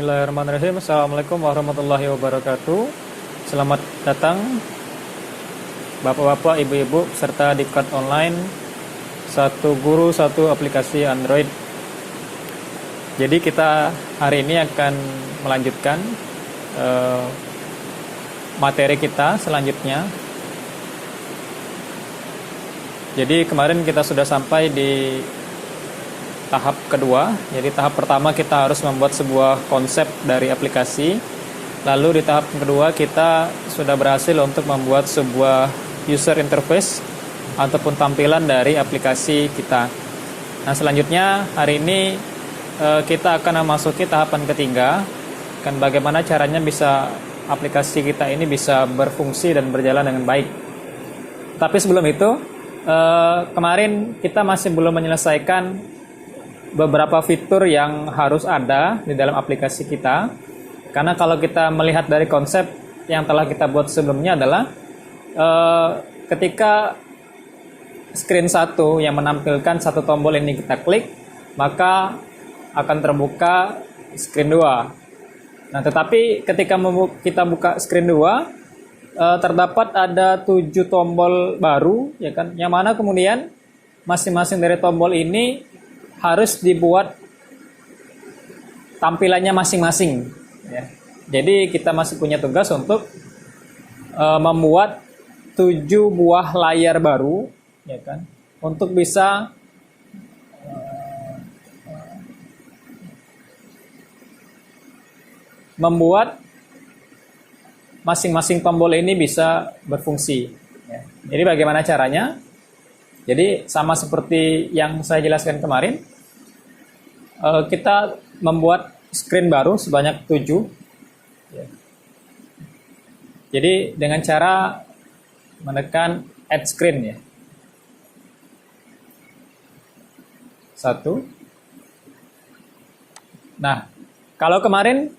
Bismillahirrahmanirrahim. Assalamualaikum warahmatullahi wabarakatuh. Selamat datang Bapak-bapak, ibu-ibu, serta Diklat Online, satu guru, satu aplikasi Android. Jadi kita hari ini akan melanjutkan materi kita selanjutnya. Jadi kemarin kita sudah sampai di tahap kedua. Jadi tahap pertama kita harus membuat sebuah konsep dari aplikasi. Lalu di tahap kedua kita sudah berhasil untuk membuat sebuah user interface ataupun tampilan dari aplikasi kita. Nah, selanjutnya hari ini kita akan memasuki tahapan ketiga, kan bagaimana caranya bisa aplikasi kita ini bisa berfungsi dan berjalan dengan baik. Tapi sebelum itu, kemarin kita masih belum menyelesaikan beberapa fitur yang harus ada di dalam aplikasi kita. Karena kalau kita melihat dari konsep yang telah kita buat sebelumnya adalah ketika screen 1 yang menampilkan satu tombol ini kita klik, maka akan terbuka screen 2. Nah, tetapi ketika kita buka screen 2, terdapat ada 7 tombol baru, ya kan? Yang mana kemudian masing-masing dari tombol ini harus dibuat tampilannya masing-masing, ya. Jadi kita masih punya tugas untuk membuat 7 buah layar baru, ya kan, untuk bisa membuat masing-masing tombol ini bisa berfungsi, ya. Jadi bagaimana caranya? Jadi sama seperti yang saya jelaskan kemarin, kita membuat screen baru sebanyak 7. Jadi dengan cara menekan add screen, ya. 1. Nah, kalau kemarin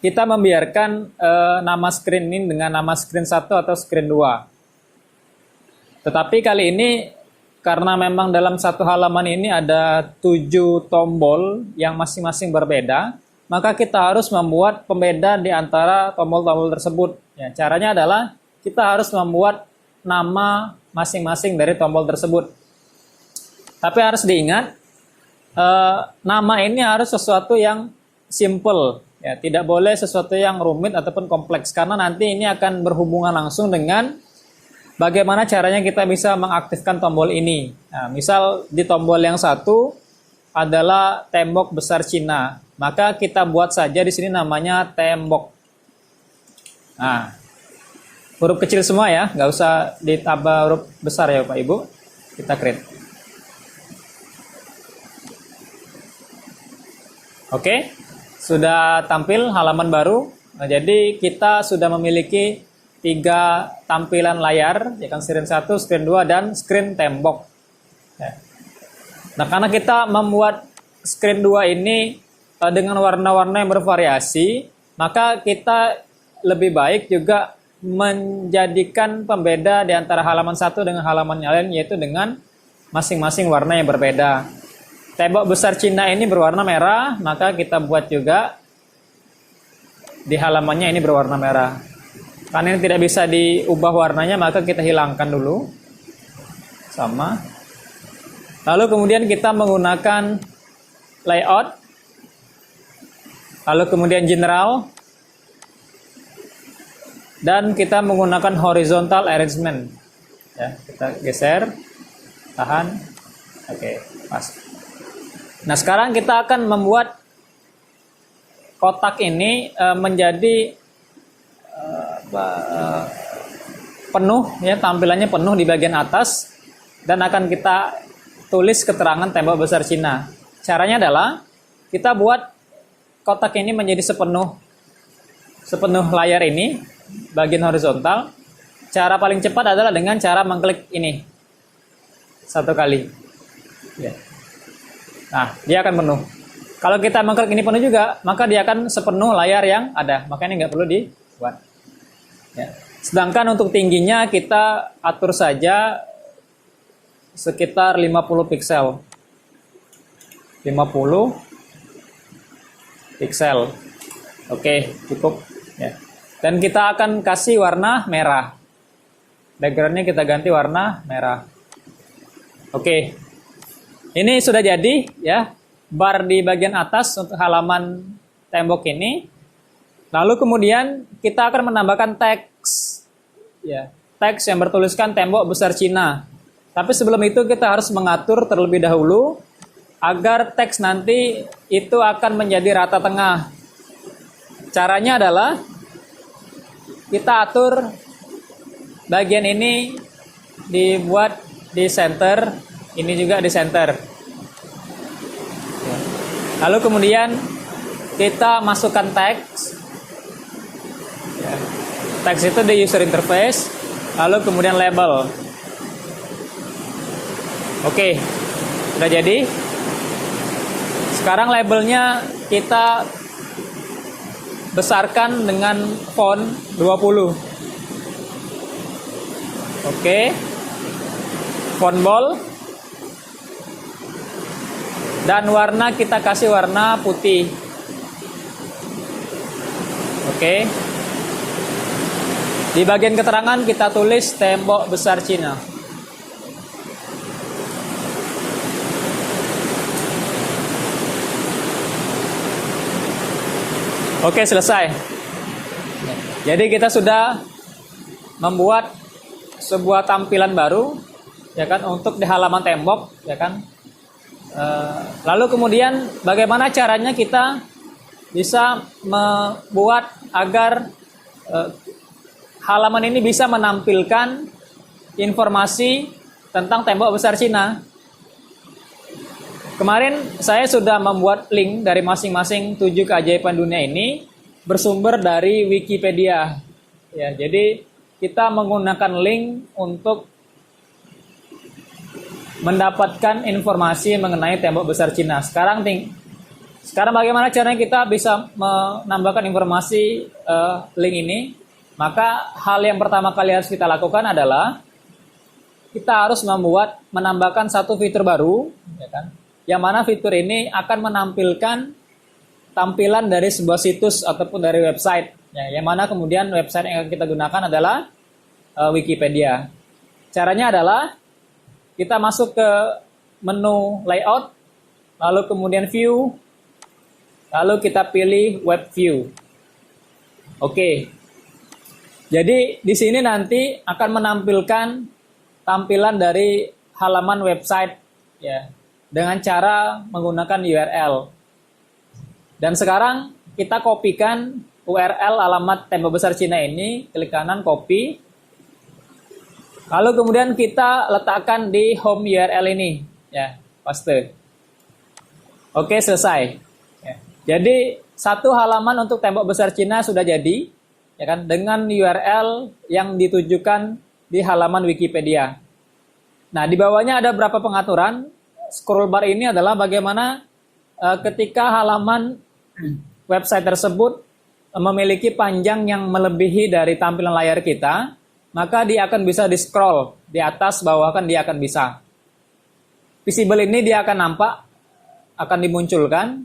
kita membiarkan nama screen ini dengan nama screen 1 atau screen 2. Tetapi kali ini karena memang dalam satu halaman ini ada 7 tombol yang masing-masing berbeda, maka kita harus membuat pembeda di antara tombol-tombol tersebut. Ya, caranya adalah kita harus membuat nama masing-masing dari tombol tersebut. Tapi harus diingat, nama ini harus sesuatu yang simple, ya, tidak boleh sesuatu yang rumit ataupun kompleks, karena nanti ini akan berhubungan langsung dengan bagaimana caranya kita bisa mengaktifkan tombol ini. Nah, misal di tombol yang 1 adalah tembok besar Cina, maka kita buat saja di sini namanya tembok. Nah, huruf kecil semua, ya, nggak usah ditambah huruf besar, ya Pak Ibu. Kita create. Oke, sudah tampil halaman baru. Nah, jadi kita sudah memiliki 3 tampilan layar, ya kan, screen 1, screen 2, dan screen tembok. Ya. Nah, karena kita membuat screen 2 ini dengan warna-warna yang bervariasi, maka kita lebih baik juga menjadikan pembeda di antara halaman 1 dengan halaman yang lain, yaitu dengan masing-masing warna yang berbeda. Tembok besar Cina ini berwarna merah, maka kita buat juga di halamannya ini berwarna merah. Karena ini tidak bisa diubah warnanya, maka kita hilangkan dulu. Sama. Lalu kemudian kita menggunakan layout. Lalu kemudian general. Dan kita menggunakan horizontal arrangement. Ya, kita geser. Tahan. Oke, pas. Nah, sekarang kita akan membuat kotak ini menjadi penuh, ya, tampilannya penuh di bagian atas, dan akan kita tulis keterangan tembok besar Cina. Caranya adalah kita buat kotak ini menjadi sepenuh layar ini, bagian horizontal. Cara paling cepat adalah dengan cara mengklik ini 1 kali, ya. Nah, dia akan penuh. Kalau kita mengklik ini penuh juga, maka dia akan sepenuh layar yang ada. Makanya nggak perlu dibuat. Ya. Sedangkan untuk tingginya kita atur saja sekitar 50 piksel. 50 pixel. Oke, cukup ya. Dan kita akan kasih warna merah. Backgroundnya kita ganti warna merah. Oke. Ini sudah jadi ya. Bar di bagian atas untuk halaman tembok ini. Lalu kemudian kita akan menambahkan teks. Ya, teks yang bertuliskan tembok besar Cina. Tapi sebelum itu kita harus mengatur terlebih dahulu agar teks nanti itu akan menjadi rata tengah. Caranya adalah kita atur bagian ini dibuat di center, ini juga di center. Lalu kemudian kita masukkan teks. Ya. Teks itu di user interface, lalu kemudian label. Oke, udah jadi. Sekarang labelnya kita besarkan dengan font 20. Oke. Font bold. Dan warna kita kasih warna putih. Oke. Di bagian keterangan kita tulis tembok besar Cina. Oke, selesai. Jadi kita sudah membuat sebuah tampilan baru, ya kan, untuk di halaman tembok, ya kan. Lalu kemudian bagaimana caranya kita bisa membuat agar halaman ini bisa menampilkan informasi tentang tembok besar Cina. Kemarin saya sudah membuat link dari masing-masing 7 keajaiban dunia ini bersumber dari Wikipedia. Ya, jadi kita menggunakan link untuk mendapatkan informasi mengenai tembok besar Cina. Sekarang bagaimana caranya kita bisa menambahkan informasi link ini? Maka hal yang pertama kali harus kita lakukan adalah kita harus menambahkan satu fitur baru, ya kan? Yang mana fitur ini akan menampilkan tampilan dari sebuah situs ataupun dari website, ya, yang mana kemudian website yang akan kita gunakan adalah Wikipedia. Caranya adalah kita masuk ke menu layout, lalu kemudian view, lalu kita pilih web view. Oke. Jadi di sini nanti akan menampilkan tampilan dari halaman website, ya, dengan cara menggunakan URL. Dan sekarang kita kopikan URL alamat tembok besar Cina ini, klik kanan copy. Lalu kemudian kita letakkan di home URL ini, ya, paste. Oke, selesai. Ya. Jadi satu halaman untuk tembok besar Cina sudah jadi, ya kan, dengan URL yang ditujukan di halaman Wikipedia. Nah, di bawahnya ada beberapa pengaturan. Scroll bar ini adalah bagaimana ketika halaman website tersebut memiliki panjang yang melebihi dari tampilan layar kita, maka dia akan bisa di-scroll di atas bawah, kan dia akan bisa. Visible ini dia akan nampak, akan dimunculkan.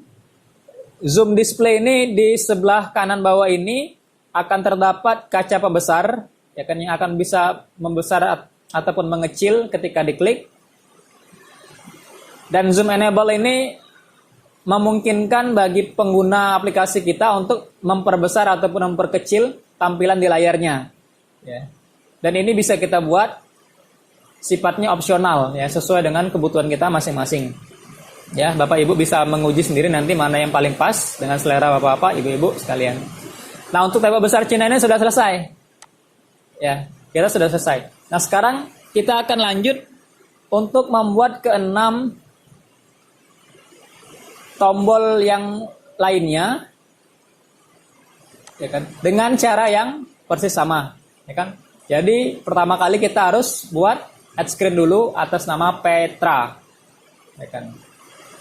Zoom display ini di sebelah kanan bawah ini akan terdapat kaca pembesar, ya kan, yang akan bisa membesar ataupun mengecil ketika diklik. Dan zoom enable ini memungkinkan bagi pengguna aplikasi kita untuk memperbesar ataupun memperkecil tampilan di layarnya. Ya. Dan ini bisa kita buat sifatnya opsional, ya, sesuai dengan kebutuhan kita masing-masing. Ya, Bapak Ibu bisa menguji sendiri nanti mana yang paling pas dengan selera Bapak-bapak, Ibu-ibu sekalian. Nah, untuk tembok besar Cina ini sudah selesai. Ya, kita sudah selesai. Nah, sekarang kita akan lanjut untuk membuat keenam tombol yang lainnya, ya kan, dengan cara yang persis sama, ya kan. Jadi pertama kali kita harus buat add screen dulu atas nama Petra, ya kan.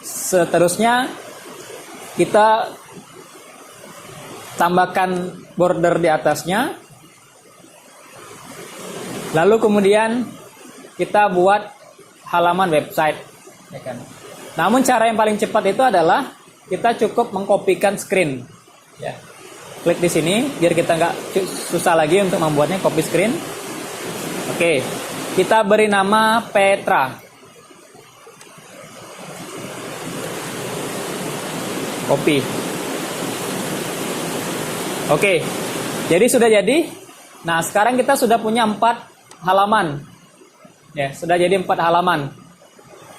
Seterusnya kita tambahkan border di atasnya, lalu kemudian kita buat halaman website, ya kan. Namun cara yang paling cepat itu adalah kita cukup mengkopikan screen. Ya. Klik di sini biar kita nggak susah lagi untuk membuatnya copy screen. Oke, kita beri nama Petra. Copy. Oke, jadi sudah jadi. Nah, sekarang kita sudah punya 4 halaman. Ya, sudah jadi 4 halaman.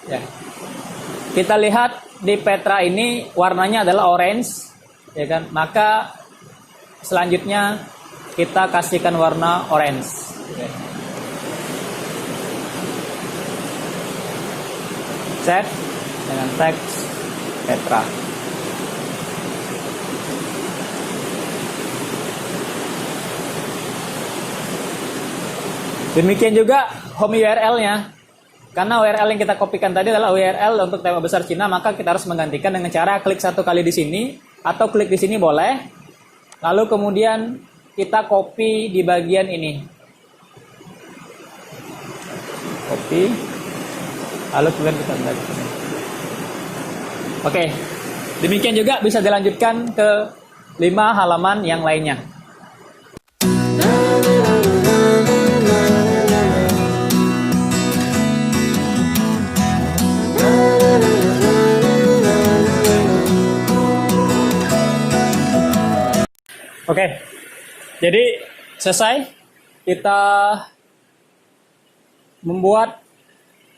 Ya. Kita lihat di Petra ini warnanya adalah orange, ya kan? Maka selanjutnya kita kasihkan warna orange. Ya. Set dengan teks Petra. Demikian juga home URL-nya. Karena URL yang kita kopikan tadi adalah URL untuk tema besar Cina, maka kita harus menggantikan dengan cara klik 1 kali di sini atau klik di sini boleh. Lalu kemudian kita copy di bagian ini. Copy. Lalu kemudian kita balik. Oke. Demikian juga bisa dilanjutkan ke 5 halaman yang lainnya. Oke, jadi selesai. Kita membuat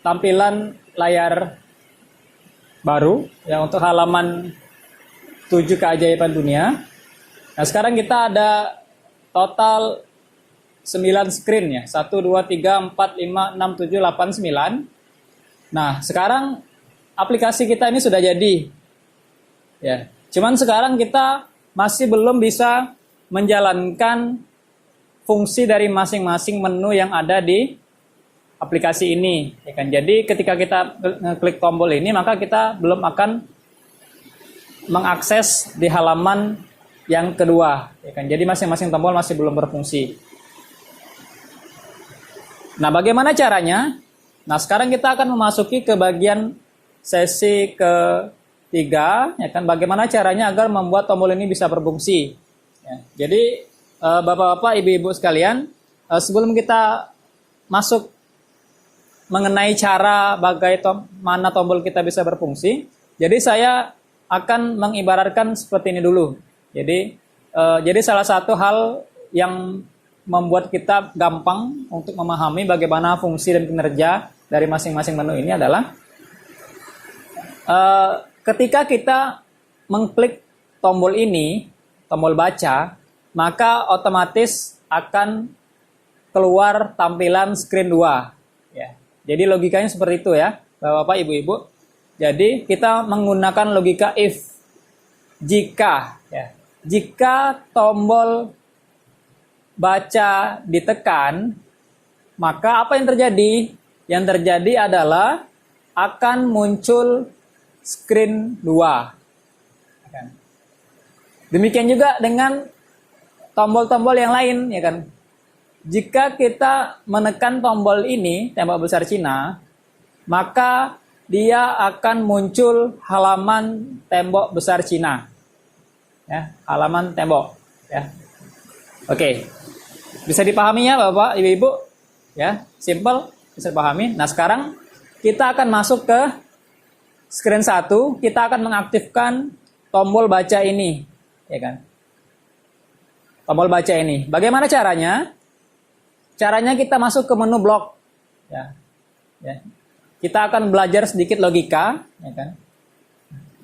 tampilan layar baru ya untuk halaman 7 keajaiban dunia. Nah, sekarang kita ada total 9 screen ya. 1, 2, 3, 4, 5, 6, 7, 8, 9. Nah, sekarang aplikasi kita ini sudah jadi. Ya. Cuman sekarang kita masih belum bisa menjalankan fungsi dari masing-masing menu yang ada di aplikasi ini, ya kan? Jadi ketika kita klik tombol ini, maka kita belum akan mengakses di halaman yang kedua, ya kan? Jadi masing-masing tombol masih belum berfungsi. Nah, bagaimana caranya? Nah, sekarang kita akan memasuki ke bagian sesi ketiga, ya kan? Bagaimana caranya agar membuat tombol ini bisa berfungsi? Ya, jadi bapak-bapak, ibu-ibu sekalian, sebelum kita masuk mengenai cara bagaimana tombol kita bisa berfungsi, jadi saya akan mengibaratkan seperti ini dulu. Jadi salah satu hal yang membuat kita gampang untuk memahami bagaimana fungsi dan kinerja dari masing-masing menu ini adalah ketika kita mengklik tombol ini, tombol baca, maka otomatis akan keluar tampilan screen 2. Ya. Jadi logikanya seperti itu ya, Bapak, Ibu-ibu. Jadi kita menggunakan logika if. Jika, ya. Jika tombol baca ditekan, maka apa yang terjadi? Yang terjadi adalah akan muncul screen 2. Demikian juga dengan tombol-tombol yang lain, ya kan. Jika kita menekan tombol ini, tembok besar Cina, maka dia akan muncul halaman tembok besar Cina. Ya, halaman tembok, ya. Oke. Bisa dipahami ya, Bapak, Ibu-ibu? Ya, simple, bisa dipahami. Nah, sekarang kita akan masuk ke screen 1, kita akan mengaktifkan tombol baca ini. Ya kan? Tombol baca ini. Bagaimana caranya? Caranya kita masuk ke menu blok. Ya. Ya. Kita akan belajar sedikit logika, ya kan?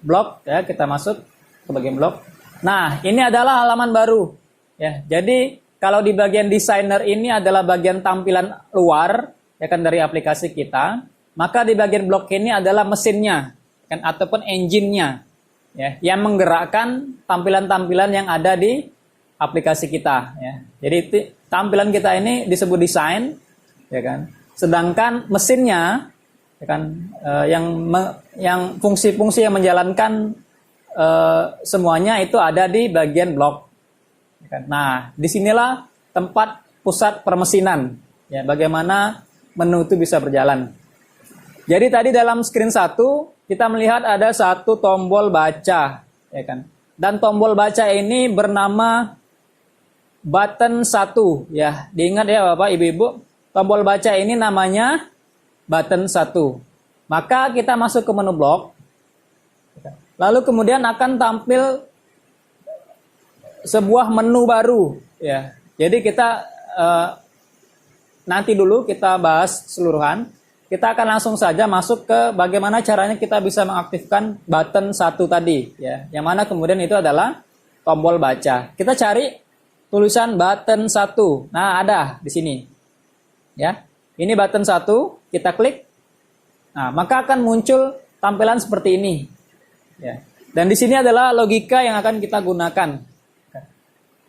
Blok, ya, kita masuk ke bagian blok. Nah, ini adalah halaman baru. Ya, jadi kalau di bagian designer ini adalah bagian tampilan luar, ya kan, dari aplikasi kita. Maka di bagian blok ini adalah mesinnya, kan, ataupun engine-nya. Ya, yang menggerakkan tampilan-tampilan yang ada di aplikasi kita. Ya. Jadi tampilan kita ini disebut desain, ya kan. Sedangkan mesinnya, ya kan, yang fungsi-fungsi yang menjalankan semuanya itu ada di bagian blok. Ya kan. Nah, disinilah tempat pusat permesinan. Ya, bagaimana menu itu bisa berjalan. Jadi tadi dalam screen 1 kita melihat ada satu tombol baca, ya kan? Dan tombol baca ini bernama button 1, ya. Diingat ya Bapak Ibu-ibu, tombol baca ini namanya button 1. Maka kita masuk ke menu blok. Lalu kemudian akan tampil sebuah menu baru, ya. Jadi kita nanti dulu kita bahas keseluruhan. Kita akan langsung saja masuk ke bagaimana caranya kita bisa mengaktifkan button 1 tadi, ya. Yang mana kemudian itu adalah tombol baca. Kita cari tulisan button 1. Nah, ada di sini. Ya. Ini button 1, kita klik. Nah, maka akan muncul tampilan seperti ini. Ya. Dan di sini adalah logika yang akan kita gunakan.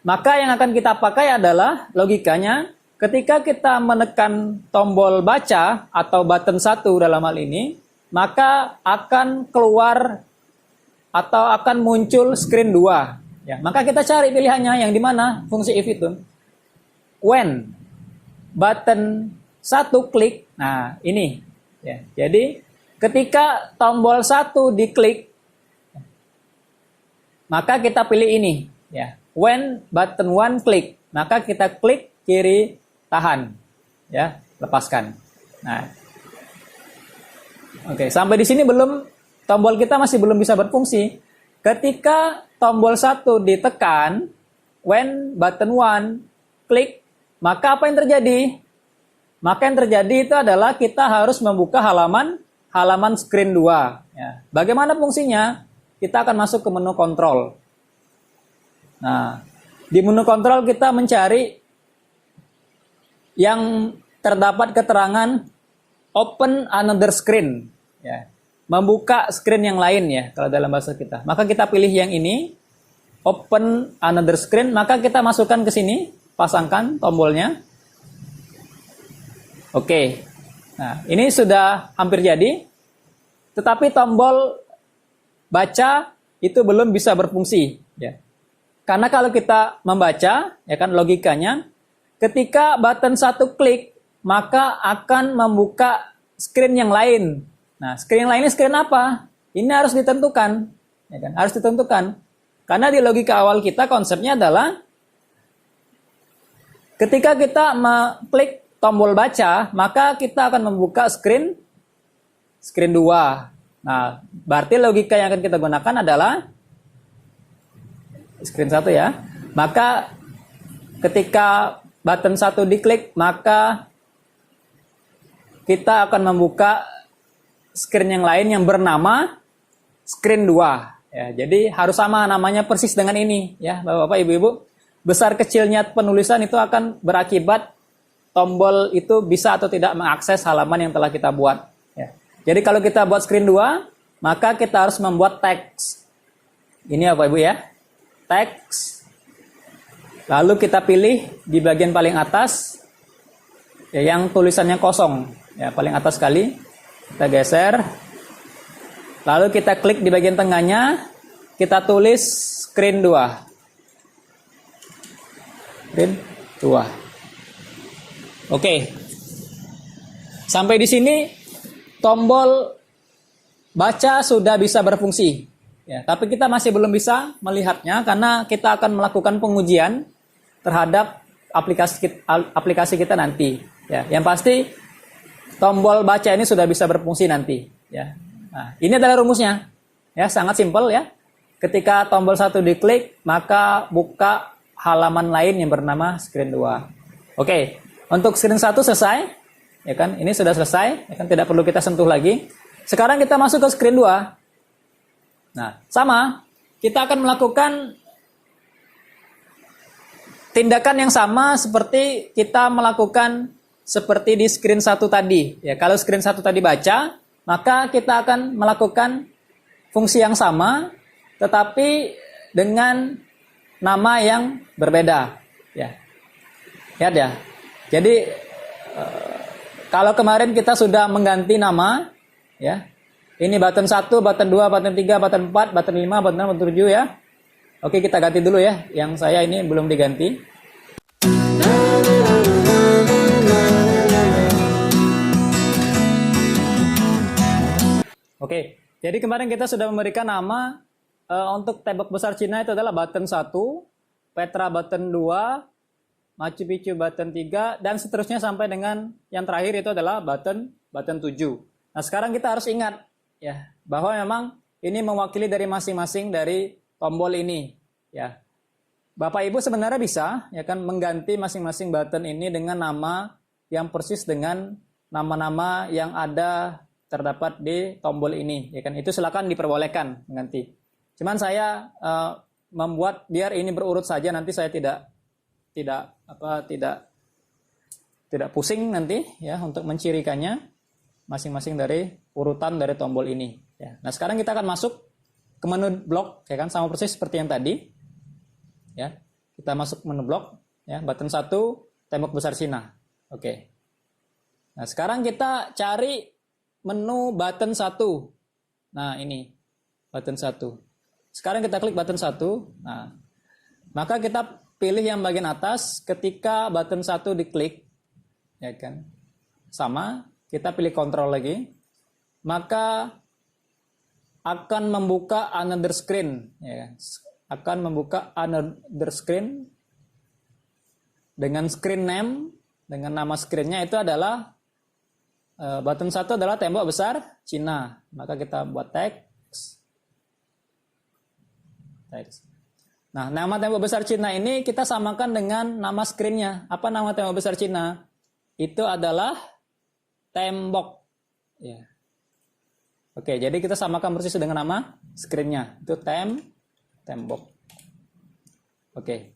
Maka yang akan kita pakai adalah logikanya ketika kita menekan tombol baca atau button 1 dalam hal ini, maka akan keluar atau akan muncul screen 2. Ya, maka kita cari pilihannya yang di mana fungsi if itu. When button 1 klik, nah ini. Ya, jadi ketika tombol 1 diklik, maka kita pilih ini. Ya, when button 1 klik, maka kita klik kiri tahan, ya, lepaskan. Nah, oke, sampai di sini tombol kita masih belum bisa berfungsi. Ketika tombol 1 ditekan, when button 1 klik, maka apa yang terjadi? Maka yang terjadi itu adalah kita harus membuka halaman screen 2. Ya. Bagaimana fungsinya? Kita akan masuk ke menu kontrol. Nah, di menu kontrol kita mencari yang terdapat keterangan open another screen, ya, membuka screen yang lain, ya, kalau dalam bahasa kita. Maka kita pilih yang ini, open another screen, maka kita masukkan ke sini, pasangkan tombolnya. Oke, nah ini sudah hampir jadi, tetapi tombol baca itu belum bisa berfungsi, ya. Karena kalau kita membaca, ya kan logikanya, ketika button 1 klik, maka akan membuka screen yang lain. Nah, screen yang lain ini screen apa? Ini harus ditentukan. Ya kan? Harus ditentukan. Karena di logika awal kita konsepnya adalah ketika kita mengklik tombol baca, maka kita akan membuka screen 2. Nah, berarti logika yang akan kita gunakan adalah screen 1, ya. Maka ketika button 1 diklik, maka kita akan membuka screen yang lain yang bernama screen 2. Ya, jadi harus sama namanya persis dengan ini, ya, Bapak-bapak, Ibu-ibu. Besar kecilnya penulisan itu akan berakibat tombol itu bisa atau tidak mengakses halaman yang telah kita buat. Ya. Jadi kalau kita buat screen 2, maka kita harus membuat teks. Ini ya, Bapak-ibu, ya. Teks. Lalu kita pilih di bagian paling atas, ya, yang tulisannya kosong, ya, paling atas sekali. Kita geser. Lalu kita klik di bagian tengahnya, kita tulis screen 2. Screen 2. Oke. Sampai di sini tombol baca sudah bisa berfungsi. Ya, tapi kita masih belum bisa melihatnya karena kita akan melakukan pengujian terhadap aplikasi kita nanti. Ya, yang pasti tombol baca ini sudah bisa berfungsi nanti. Ya, nah, ini adalah rumusnya. Ya, sangat simpel, ya. Ketika tombol 1 diklik, maka buka halaman lain yang bernama screen 2. Oke, untuk screen 1 selesai. Ya kan, ini sudah selesai. Ya kan, tidak perlu kita sentuh lagi. Sekarang kita masuk ke screen 2. Nah, sama. Kita akan melakukan tindakan yang sama seperti kita melakukan seperti di screen 1 tadi. Ya, kalau screen 1 tadi baca, maka kita akan melakukan fungsi yang sama, tetapi dengan nama yang berbeda. Ya, lihat ya. Jadi kalau kemarin kita sudah mengganti nama, ya, ini button 1, button 2, button 3, button 4, button 5, button 6, button 7, ya. Oke, kita ganti dulu, ya. Yang saya ini belum diganti. Oke, Jadi kemarin kita sudah memberikan nama untuk tembok besar Cina itu adalah button 1, Petra button 2, Machu Picchu button 3, dan seterusnya sampai dengan yang terakhir itu adalah button 7. Nah, sekarang kita harus ingat ya bahwa memang ini mewakili dari masing-masing dari tombol ini ya. Bapak Ibu sebenarnya bisa ya kan mengganti masing-masing button ini dengan nama yang persis dengan nama-nama yang ada terdapat di tombol ini ya kan. Itu silakan diperbolehkan mengganti. Cuman saya membuat biar ini berurut saja, nanti saya tidak pusing nanti ya untuk mencirikannya masing-masing dari urutan dari tombol ini ya. Nah, sekarang kita akan masuk ke menu blok ya kan, sama persis seperti yang tadi ya. Kita masuk menu blok ya, button 1 tembok besar Cina. Oke. Nah, sekarang kita cari menu button 1. Nah, ini button 1. Sekarang kita klik button 1. Nah, maka kita pilih yang bagian atas. Ketika button 1 diklik ya kan, sama kita pilih kontrol lagi, maka akan membuka another screen ya, akan membuka another screen dengan screen name, dengan nama screennya itu adalah button 1 adalah tembok besar Cina. Maka kita buat teks. Nah, nama tembok besar Cina ini kita samakan dengan nama screennya. Apa nama tembok besar Cina? Itu adalah tembok. Ya. Oke, jadi kita samakan persis dengan nama screennya. Itu tembok. Oke,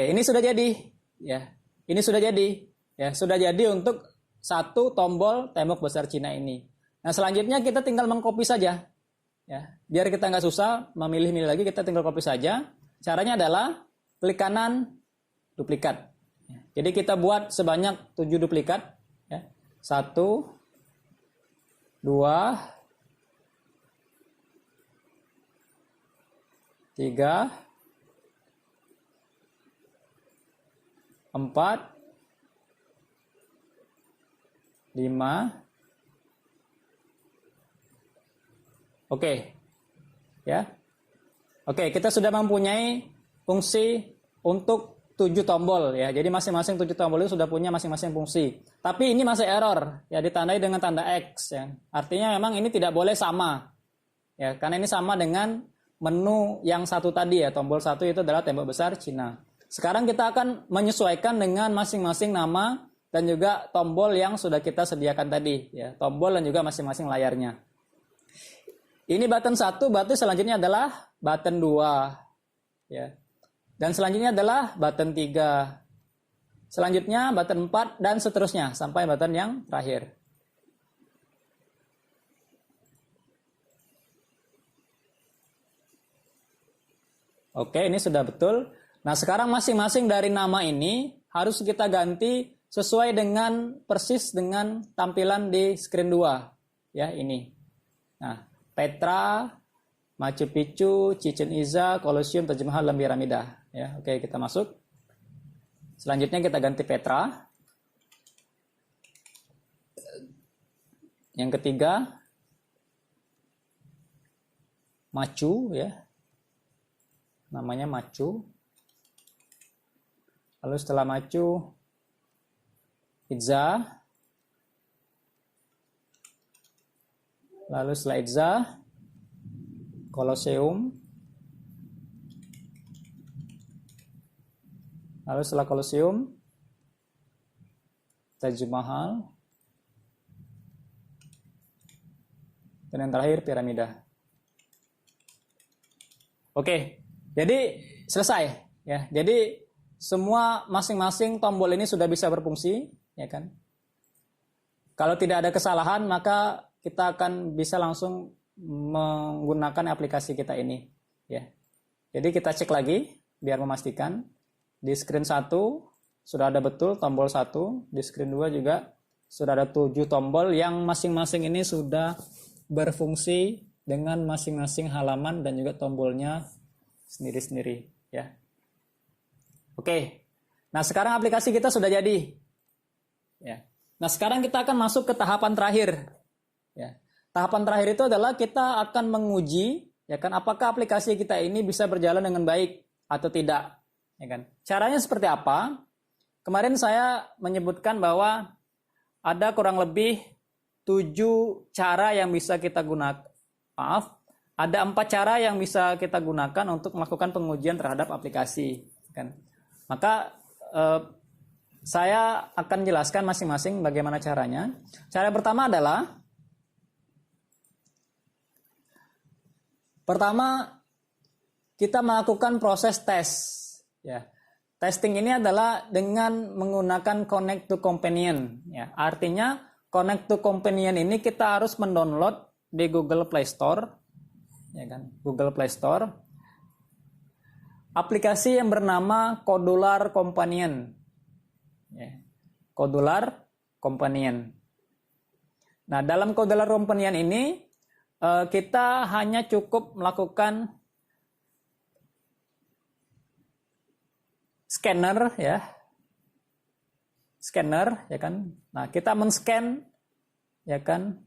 ini sudah jadi. Ya, ini sudah jadi. Ya, sudah jadi untuk satu tombol tembok besar Cina ini. Nah, selanjutnya kita tinggal mengcopy saja. Ya, biar kita nggak susah memilih-milih lagi, kita tinggal copy saja. Caranya adalah klik kanan, duplikat. Ya, jadi kita buat sebanyak 7 duplikat. Ya. 1, 2, 3, 4, 5. Oke. Ya. Oke, kita sudah mempunyai fungsi untuk 7 tombol ya. Jadi masing-masing 7 tombol itu sudah punya masing-masing fungsi. Tapi ini masih error ya, ditandai dengan tanda X ya. Artinya memang ini tidak boleh sama. Ya, karena ini sama dengan menu yang satu tadi ya, tombol 1 itu adalah tembok besar Cina. Sekarang kita akan menyesuaikan dengan masing-masing nama dan juga tombol yang sudah kita sediakan tadi ya, tombol dan juga masing-masing layarnya. Ini button 1, button selanjutnya adalah button 2 ya. Dan selanjutnya adalah button 3. Selanjutnya button 4 dan seterusnya sampai button yang terakhir. Oke, ini sudah betul. Nah, sekarang masing-masing dari nama ini harus kita ganti sesuai dengan persis dengan tampilan di screen 2 ya, ini. Nah, Petra, Machu Picchu, Chichen Itza, Colosseum, Taj Mahal, dan Piramida. Ya, oke, kita masuk. Selanjutnya kita ganti Petra. Yang ketiga, Machu ya. Namanya Machu. Lalu setelah Machu, Itza. Lalu setelah Itza, Colosseum. Lalu setelah Colosseum, Taj Mahal. Dan yang terakhir piramida. Oke, jadi selesai ya. Jadi semua masing-masing tombol ini sudah bisa berfungsi, ya kan? Kalau tidak ada kesalahan, maka kita akan bisa langsung menggunakan aplikasi kita ini, ya. Jadi kita cek lagi biar memastikan di screen 1 sudah ada betul tombol 1, di screen 2 juga sudah ada 7 tombol yang masing-masing ini sudah berfungsi dengan masing-masing halaman dan juga tombolnya sendiri-sendiri, ya. Oke. Nah, sekarang aplikasi kita sudah jadi. Ya. Nah, sekarang kita akan masuk ke tahapan terakhir. Ya. tahapan terakhir itu adalah kita akan menguji, ya kan, apakah aplikasi kita ini bisa berjalan dengan baik atau tidak, ya kan. Caranya seperti apa? Kemarin saya menyebutkan bahwa ada kurang lebih 7 cara yang bisa kita gunakan. Ada 4 cara yang bisa kita gunakan untuk melakukan pengujian terhadap aplikasi, kan. Maka saya akan jelaskan masing-masing bagaimana caranya. Cara pertama adalah kita melakukan proses tes, ya. Testing ini adalah dengan menggunakan connect to companion, ya. Artinya connect to companion ini kita harus mendownload di Google Play Store, ya kan? Google Play Store. Aplikasi yang bernama Codular Companion. Ya. Codular Companion. Nah, dalam Codular Companion ini kita hanya cukup melakukan scanner, ya. Scanner, ya kan. Nah, kita men-scan, ya kan,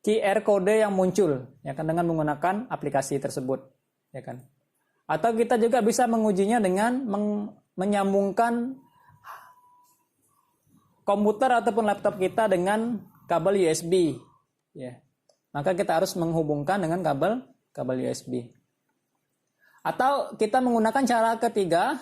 QR kode yang muncul, ya kan, dengan menggunakan aplikasi tersebut, ya kan. Atau kita juga bisa mengujinya dengan menyambungkan komputer ataupun laptop kita dengan kabel USB, ya. Maka kita harus menghubungkan dengan kabel USB. Atau kita menggunakan cara ketiga.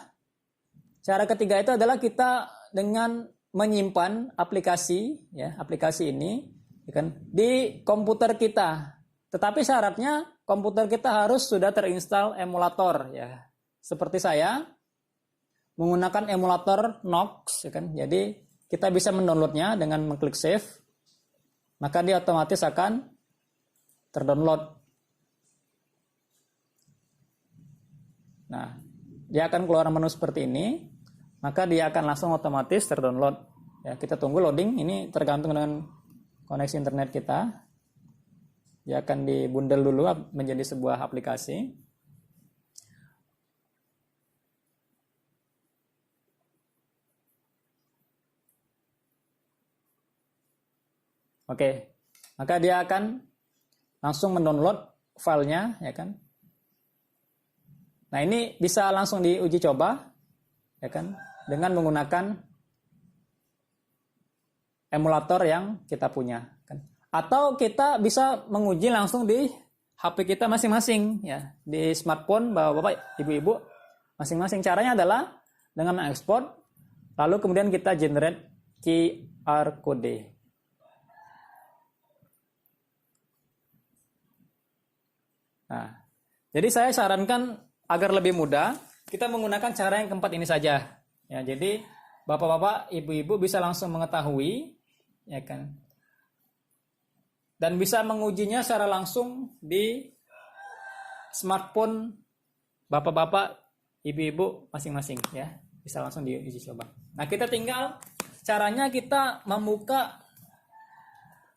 Cara ketiga itu adalah kita dengan menyimpan aplikasi, ya, aplikasi ini, ya kan, di komputer kita. Tetapi syaratnya komputer kita harus sudah terinstall emulator, ya. Seperti saya menggunakan emulator Knox, ya kan. Jadi kita bisa mendownloadnya dengan mengklik save, maka dia otomatis akan terdownload. Nah, dia akan keluar menu seperti ini, maka dia akan langsung otomatis terdownload. Ya, kita tunggu loading. Ini tergantung dengan koneksi internet kita. Dia akan dibundel dulu menjadi sebuah aplikasi. Oke, maka dia akan langsung mendownload filenya, ya kan. Nah, ini bisa langsung diuji coba, ya kan, dengan menggunakan emulator yang kita punya, kan. Atau kita bisa menguji langsung di HP kita masing-masing, ya, di smartphone bapak-bapak, ibu-ibu masing-masing. Caranya adalah dengan mengekspor, lalu kemudian kita generate QR code. Nah, jadi saya sarankan agar lebih mudah, kita menggunakan cara yang keempat ini saja. Ya, jadi bapak-bapak, ibu-ibu bisa langsung mengetahui, ya kan, dan bisa mengujinya secara langsung di smartphone bapak-bapak, ibu-ibu masing-masing, ya, bisa langsung diuji coba. Nah, kita tinggal caranya kita membuka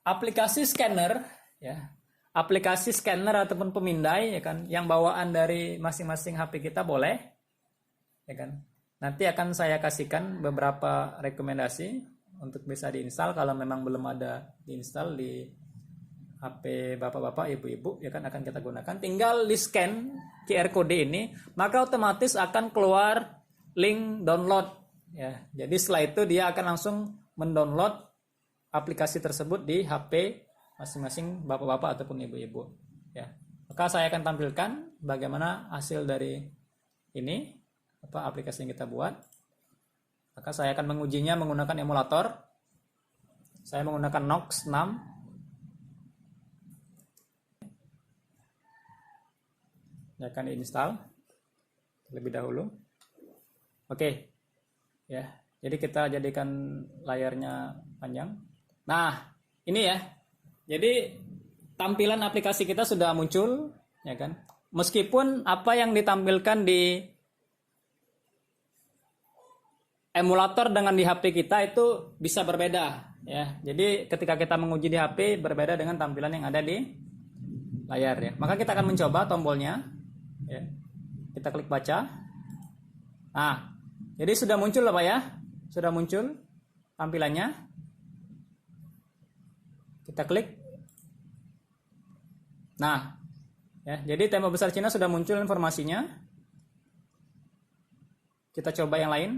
aplikasi scanner, ya. Aplikasi scanner ataupun pemindai, ya kan, yang bawaan dari masing-masing HP kita boleh, ya kan. Nanti akan saya kasihkan beberapa rekomendasi untuk bisa diinstal kalau memang belum ada diinstal di HP bapak-bapak, ibu-ibu, ya kan, akan kita gunakan. Tinggal di scan QR code ini, maka otomatis akan keluar link download, ya. Jadi setelah itu dia akan langsung mendownload aplikasi tersebut di HP masing-masing bapak-bapak ataupun ibu-ibu, ya. Maka saya akan tampilkan bagaimana hasil dari ini, aplikasi yang kita buat. Maka saya akan mengujinya menggunakan emulator. Saya menggunakan Knox 6. Saya akan install terlebih dahulu. Oke, ya. Jadi kita jadikan layarnya panjang. Nah, ini ya. Jadi tampilan aplikasi kita sudah muncul, ya kan. Meskipun apa yang ditampilkan di emulator dengan di HP kita itu bisa berbeda, ya. Jadi ketika kita menguji di HP berbeda dengan tampilan yang ada di layar, ya. Maka kita akan mencoba tombolnya, ya. Kita klik baca. Nah, jadi sudah muncul lah Pak, ya. Sudah muncul tampilannya. Kita klik. Nah, ya, jadi tema besar Cina sudah muncul informasinya. Kita coba yang lain.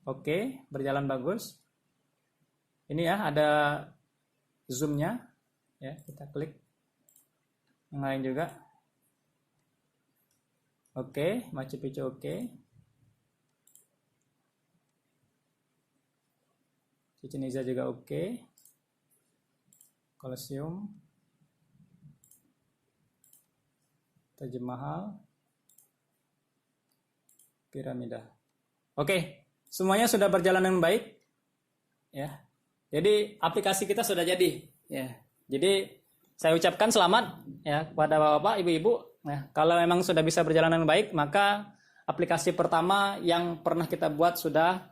Oke, berjalan bagus. Ini ya, ada zoom-nya. Ya, kita klik. Yang lain juga. Oke, Machu Picchu oke. Chichen Itza juga oke. Colosseum. Taj Mahal. Piramida. Oke, semuanya sudah berjalan dengan baik. Ya. Jadi aplikasi kita sudah jadi. Ya. Jadi saya ucapkan selamat ya kepada Bapak-bapak, Ibu-ibu. Nah, kalau memang sudah bisa berjalan dengan baik, maka aplikasi pertama yang pernah kita buat sudah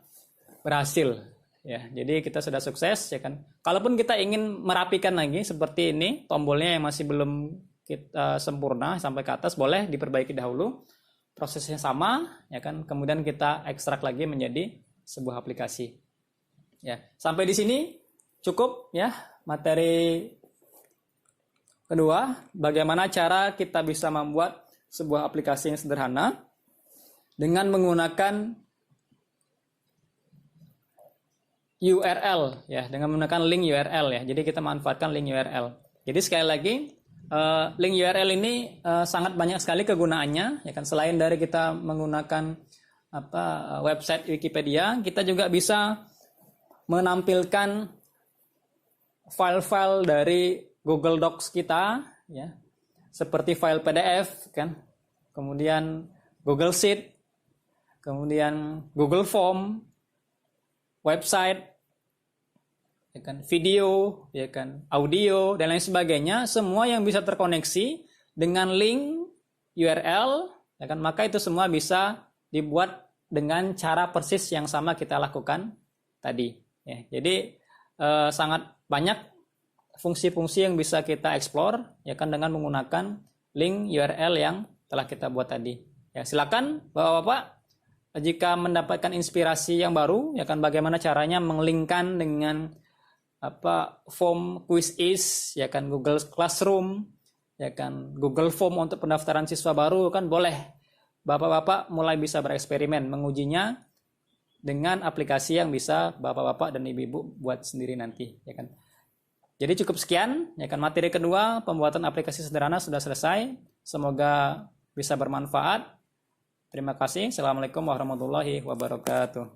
berhasil. Ya, jadi kita sudah sukses ya kan. Kalaupun kita ingin merapikan lagi seperti ini, tombolnya yang masih belum kita sempurna sampai ke atas, boleh diperbaiki dahulu. Prosesnya sama ya kan. Kemudian kita ekstrak lagi menjadi sebuah aplikasi. Ya, sampai di sini cukup ya materi kedua, bagaimana cara kita bisa membuat sebuah aplikasi yang sederhana dengan menggunakan URL ya, dengan menggunakan link URL ya. Jadi kita manfaatkan link URL. Jadi sekali lagi link URL ini sangat banyak sekali kegunaannya ya kan. Selain dari kita menggunakan website Wikipedia, kita juga bisa menampilkan file-file dari Google Docs kita ya. Seperti file PDF kan. Kemudian Google Sheet, kemudian Google Form, website ya kan, video ya kan, audio dan lain sebagainya, semua yang bisa terkoneksi dengan link URL ya kan, maka itu semua bisa dibuat dengan cara persis yang sama kita lakukan tadi ya. Jadi sangat banyak fungsi-fungsi yang bisa kita explore ya kan dengan menggunakan link URL yang telah kita buat tadi. Ya, silakan Bapak-bapak jika mendapatkan inspirasi yang baru ya kan, bagaimana caranya menglinkkan dengan form quiz is ya kan, Google Classroom ya kan, Google Form untuk pendaftaran siswa baru kan, boleh Bapak-bapak mulai bisa bereksperimen mengujinya dengan aplikasi yang bisa Bapak-bapak dan Ibu-ibu buat sendiri nanti ya kan. Jadi cukup sekian ya kan, materi kedua pembuatan aplikasi sederhana sudah selesai. Semoga bisa bermanfaat. Terima kasih. Assalamualaikum warahmatullahi wabarakatuh.